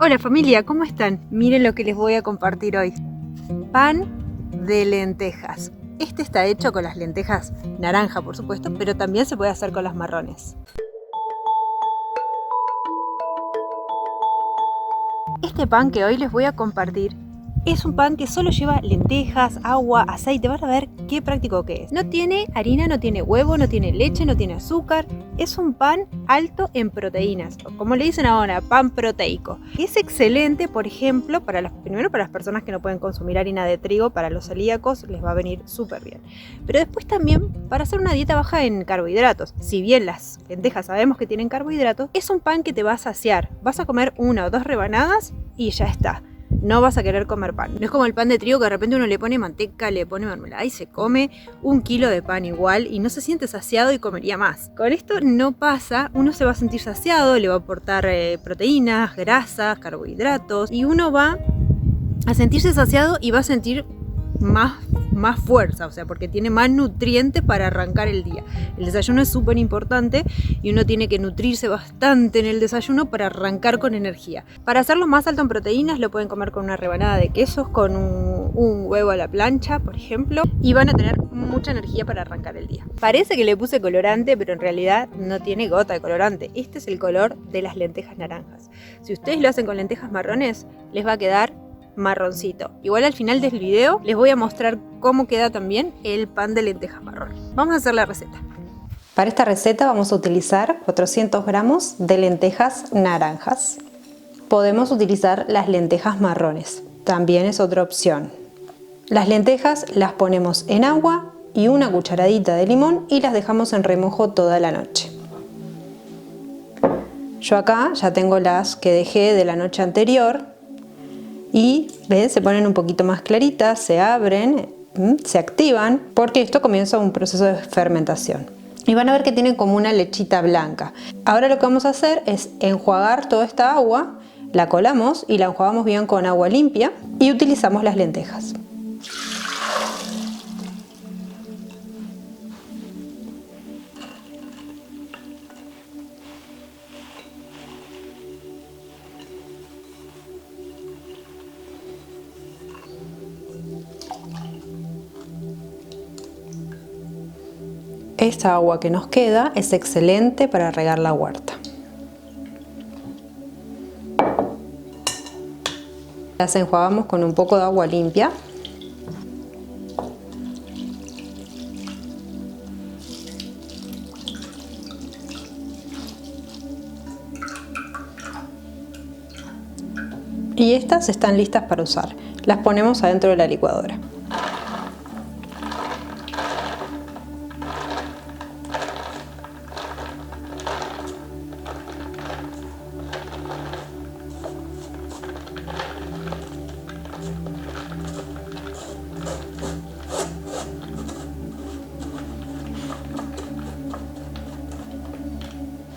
Hola familia, ¿cómo están? Miren lo que les voy a compartir hoy. Pan de lentejas. Este está hecho con las lentejas naranja, por supuesto, pero también se puede hacer con las marrones. Este pan que hoy les voy a compartir es un pan que solo lleva lentejas, agua, aceite. Van a ver qué práctico que es. No tiene harina, no tiene huevo, no tiene leche, no tiene azúcar. Es un pan alto en proteínas, o como le dicen ahora, pan proteico. Es excelente, por ejemplo, primero para las personas que no pueden consumir harina de trigo, para los celíacos les va a venir súper bien. Pero después también para hacer una dieta baja en carbohidratos. Si bien las lentejas sabemos que tienen carbohidratos, es un pan que te va a saciar. Vas a comer 1 o 2 rebanadas y ya está. No vas a querer comer pan. No es como el pan de trigo que de repente uno le pone manteca, le pone mermelada y se come 1 kilo de pan igual y no se siente saciado y comería más. Con esto no pasa, uno se va a sentir saciado, le va a aportar proteínas, grasas, carbohidratos y uno va a sentirse saciado y va a sentir más fuerza, o sea, porque tiene más nutrientes para arrancar el día. El desayuno es súper importante y uno tiene que nutrirse bastante en el desayuno para arrancar con energía. Para hacerlo más alto en proteínas lo pueden comer con una rebanada de quesos, con un huevo a la plancha, por ejemplo, y van a tener mucha energía para arrancar el día. Parece que le puse colorante, pero en realidad no tiene gota de colorante. Este es el color de las lentejas naranjas. Si ustedes lo hacen con lentejas marrones, les va a quedar marroncito. Igual al final del video les voy a mostrar cómo queda también el pan de lentejas marrón. Vamos a hacer la receta. Para esta receta vamos a utilizar 400 gramos de lentejas naranjas. Podemos utilizar las lentejas marrones, también es otra opción. Las lentejas las ponemos en agua y una cucharadita de limón y las dejamos en remojo toda la noche. Yo acá ya tengo las que dejé de la noche anterior. Y ¿ven? Se ponen un poquito más claritas, se abren, se activan, porque esto comienza un proceso de fermentación. Y van a ver que tienen como una lechita blanca. Ahora lo que vamos a hacer es enjuagar toda esta agua, la colamos y la enjuagamos bien con agua limpia y utilizamos las lentejas. Esta agua que nos queda es excelente para regar la huerta. Las enjuagamos con un poco de agua limpia. Y estas están listas para usar. Las ponemos adentro de la licuadora.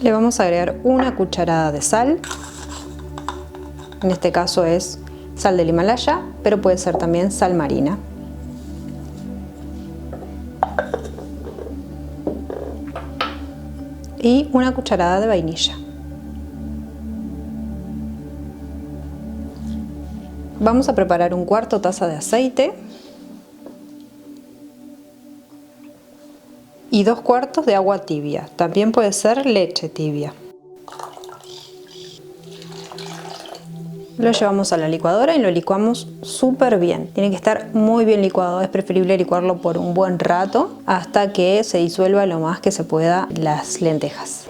Le vamos a agregar una cucharada de sal. En este caso es sal del Himalaya, pero puede ser también sal marina. Y una cucharada de vainilla. Vamos a preparar 1/4 taza de aceite y 2/4 de agua tibia. También puede ser leche tibia. Lo llevamos a la licuadora y lo licuamos súper bien. Tiene que estar muy bien licuado. Es preferible licuarlo por un buen rato hasta que se disuelva lo más que se pueda las lentejas.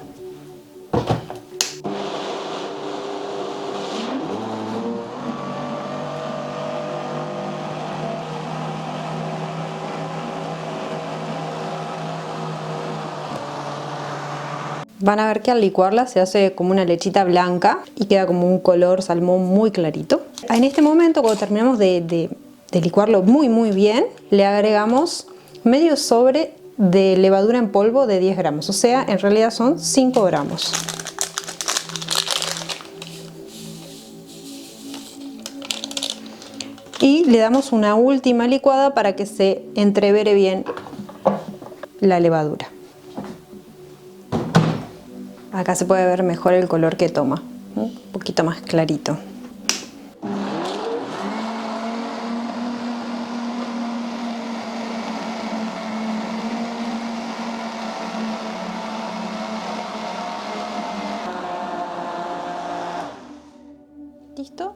Van a ver que al licuarla se hace como una lechita blanca y queda como un color salmón muy clarito. En este momento, cuando terminamos de licuarlo muy bien, le agregamos medio sobre de levadura en polvo de 10 gramos. O sea, en realidad son 5 gramos. Y le damos una última licuada para que se entrevere bien la levadura. Acá se puede ver mejor el color que toma, un poquito más clarito. bajito.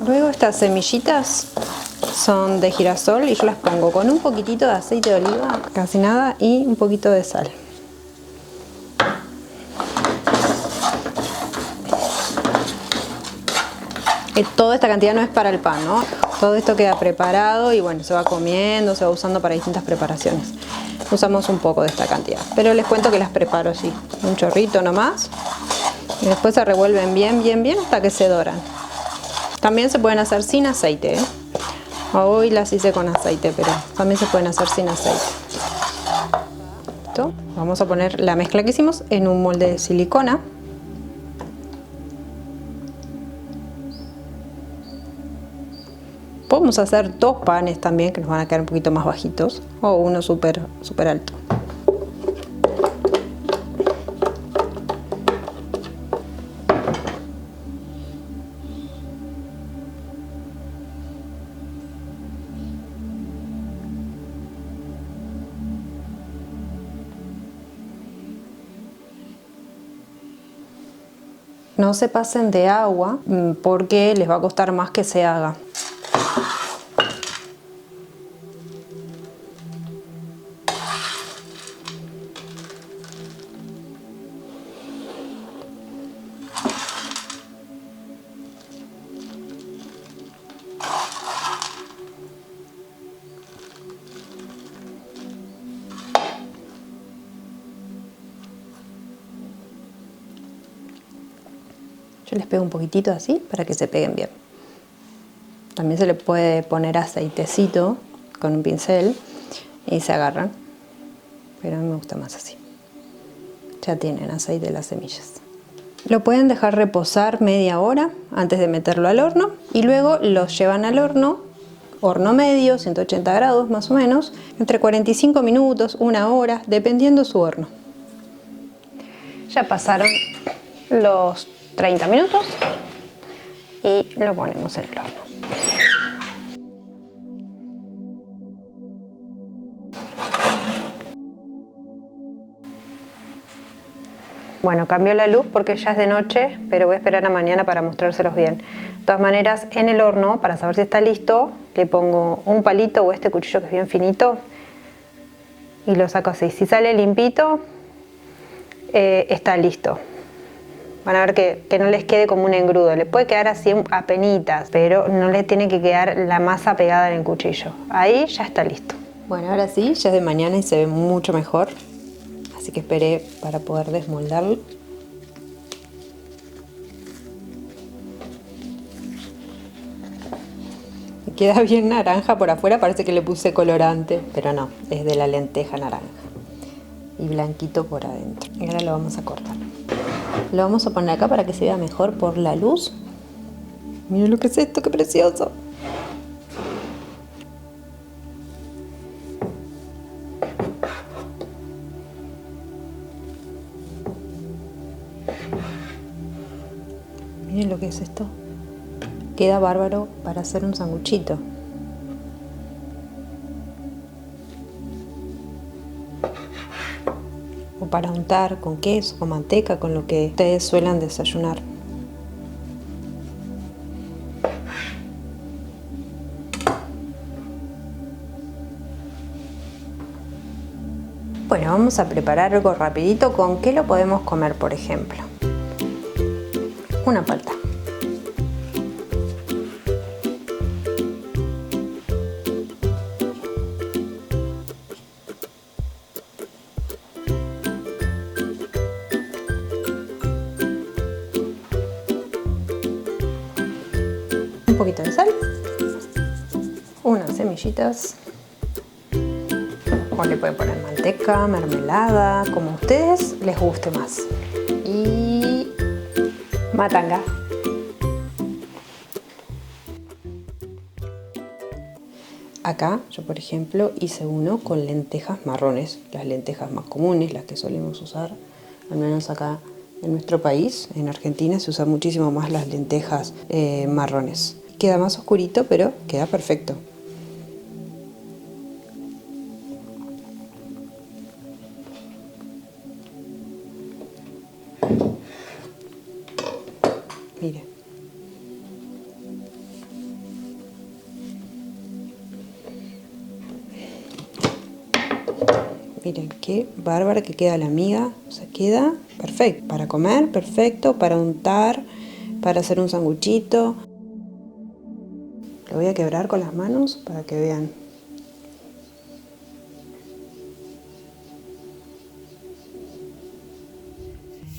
Luego estas semillitas son de girasol y yo las pongo con un poquitito de aceite de oliva, casi nada, y un poquito de sal. Toda esta cantidad no es para el pan, ¿no? Todo esto queda preparado y bueno, se va comiendo, se va usando para distintas preparaciones. Usamos un poco de esta cantidad, pero les cuento que las preparo así, un chorrito nomás. Y después se revuelven bien, bien, bien hasta que se doran. También se pueden hacer sin aceite, ¿eh? Hoy las hice con aceite, pero también se pueden hacer sin aceite. ¿Listo? Vamos a poner la mezcla que hicimos en un molde de silicona. Podemos hacer 2 panes también, que nos van a quedar un poquito más bajitos, o uno súper alto. No se pasen de agua porque les va a costar más que se haga. Yo les pego un poquitito así para que se peguen bien. También se le puede poner aceitecito con un pincel y se agarran. Pero a mí me gusta más así. Ya tienen aceite las semillas. Lo pueden dejar reposar media hora antes de meterlo al horno y luego los llevan al horno, horno medio, 180 grados más o menos, entre 45 minutos, 1 hora, dependiendo su horno. Ya pasaron los 30 minutos y lo ponemos en el horno. Bueno, cambió la luz porque ya es de noche, pero voy a esperar a mañana para mostrárselos bien. De todas maneras, en el horno, para saber si está listo, le pongo un palito o este cuchillo que es bien finito y lo saco así. Si sale limpito, está listo. Van a ver que no les quede como un engrudo. Le puede quedar así apenitas, pero no le tiene que quedar la masa pegada en el cuchillo. Ahí ya está listo. Bueno, ahora sí, ya es de mañana y se ve mucho mejor. Así que esperé para poder desmoldarlo. Me queda bien naranja por afuera, parece que le puse colorante, pero no, es de la lenteja naranja. Y blanquito por adentro. Y ahora lo vamos a cortar. Lo vamos a poner acá para que se vea mejor por la luz. Miren lo que es esto, qué precioso. Miren lo que es esto. Queda bárbaro para hacer un sanguchito. O para untar con queso, con manteca, con lo que ustedes suelen desayunar. Bueno, vamos a preparar algo rapidito. ¿Con qué lo podemos comer, por ejemplo? Una palta. Un poquito de sal, unas semillitas, o le pueden poner manteca, mermelada, como a ustedes les guste más, y matanga. Acá yo, por ejemplo, hice uno con lentejas marrones, las lentejas más comunes, las que solemos usar, al menos acá en nuestro país, en Argentina, se usan muchísimo más las lentejas marrones. queda más oscurito, pero queda perfecto. Miren. Miren qué bárbara que queda la miga. O sea, queda perfecto. Para comer, perfecto. Para untar, para hacer un sanguchito. Lo voy a quebrar con las manos para que vean.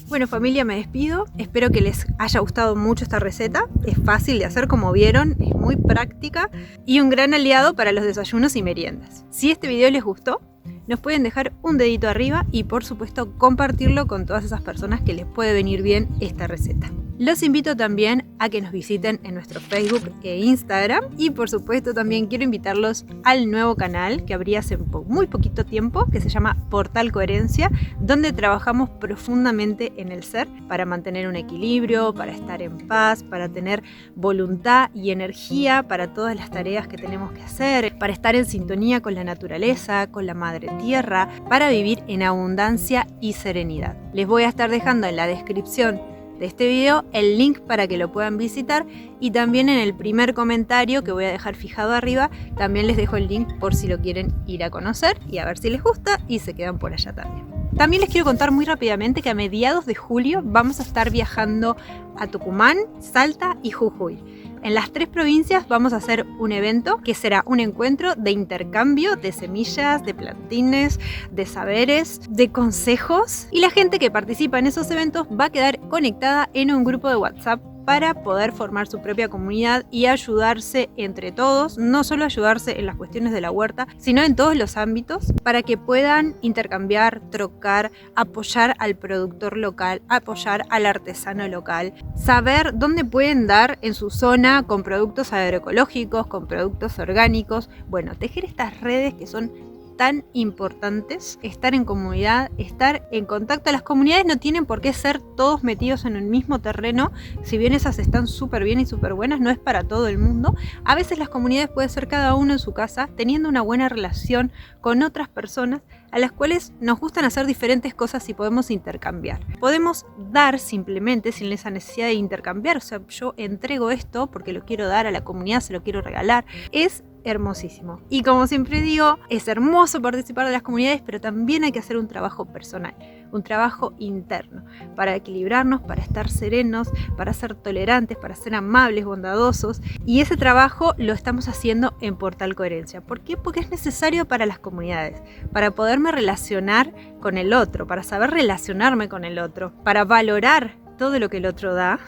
Bueno, familia, me despido. Espero que les haya gustado mucho esta receta. Es fácil de hacer, como vieron, es muy práctica y un gran aliado para los desayunos y meriendas. Si este video les gustó, nos pueden dejar un dedito arriba y por supuesto compartirlo con todas esas personas que les puede venir bien esta receta. Los invito también a que nos visiten en nuestro Facebook e Instagram y por supuesto también quiero invitarlos al nuevo canal que abrí hace muy poquito tiempo, que se llama Portal Coherencia, donde trabajamos profundamente en el ser para mantener un equilibrio, para estar en paz, para tener voluntad y energía para todas las tareas que tenemos que hacer, para estar en sintonía con la naturaleza, con la madre tierra, para vivir en abundancia y serenidad. Les voy a estar dejando en la descripción de este video el link para que lo puedan visitar y también en el primer comentario que voy a dejar fijado arriba también les dejo el link por si lo quieren ir a conocer y a ver si les gusta y se quedan por allá también. También les quiero contar muy rápidamente que a mediados de julio vamos a estar viajando a Tucumán, Salta y Jujuy. En las 3 provincias vamos a hacer un evento que será un encuentro de intercambio de semillas, de plantines, de saberes, de consejos. Y la gente que participa en esos eventos va a quedar conectada en un grupo de WhatsApp para poder formar su propia comunidad y ayudarse entre todos, no solo ayudarse en las cuestiones de la huerta, sino en todos los ámbitos, para que puedan intercambiar, trocar, apoyar al productor local, apoyar al artesano local, saber dónde pueden dar en su zona con productos agroecológicos, con productos orgánicos, bueno, tejer estas redes que son tan importantes, estar en comunidad, estar en contacto. Las comunidades no tienen por qué ser todos metidos en el mismo terreno, si bien esas están súper bien y súper buenas, no es para todo el mundo. A veces las comunidades pueden ser cada uno en su casa, teniendo una buena relación con otras personas a las cuales nos gustan hacer diferentes cosas y podemos intercambiar. Podemos dar simplemente sin esa necesidad de intercambiar, o sea, yo entrego esto porque lo quiero dar a la comunidad, se lo quiero regalar. Es hermosísimo. Y como siempre digo, es hermoso participar de las comunidades, pero también hay que hacer un trabajo personal, un trabajo interno, para equilibrarnos, para estar serenos, para ser tolerantes, para ser amables, bondadosos. Y ese trabajo lo estamos haciendo en Portal Coherencia. ¿Por qué? Porque es necesario para las comunidades, para poderme relacionar con el otro, para saber relacionarme con el otro, para valorar todo lo que el otro da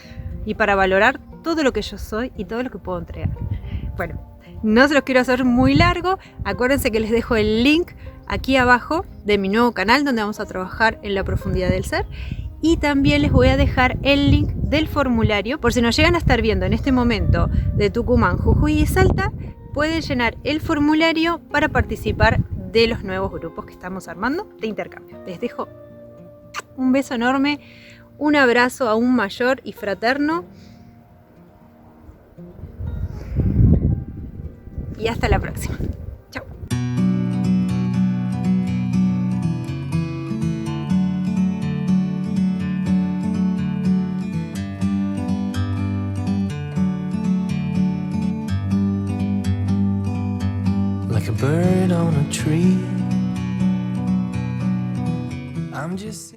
y para valorar todo lo que yo soy y todo lo que puedo entregar. Bueno, no se los quiero hacer muy largo, acuérdense que les dejo el link aquí abajo de mi nuevo canal donde vamos a trabajar en la profundidad del ser y también les voy a dejar el link del formulario por si nos llegan a estar viendo en este momento de Tucumán, Jujuy y Salta, pueden llenar el formulario para participar de los nuevos grupos que estamos armando de intercambio. Les dejo un beso enorme, un abrazo aún mayor y fraterno. Y hasta la próxima. Chao. Like a bird on a tree. I'm just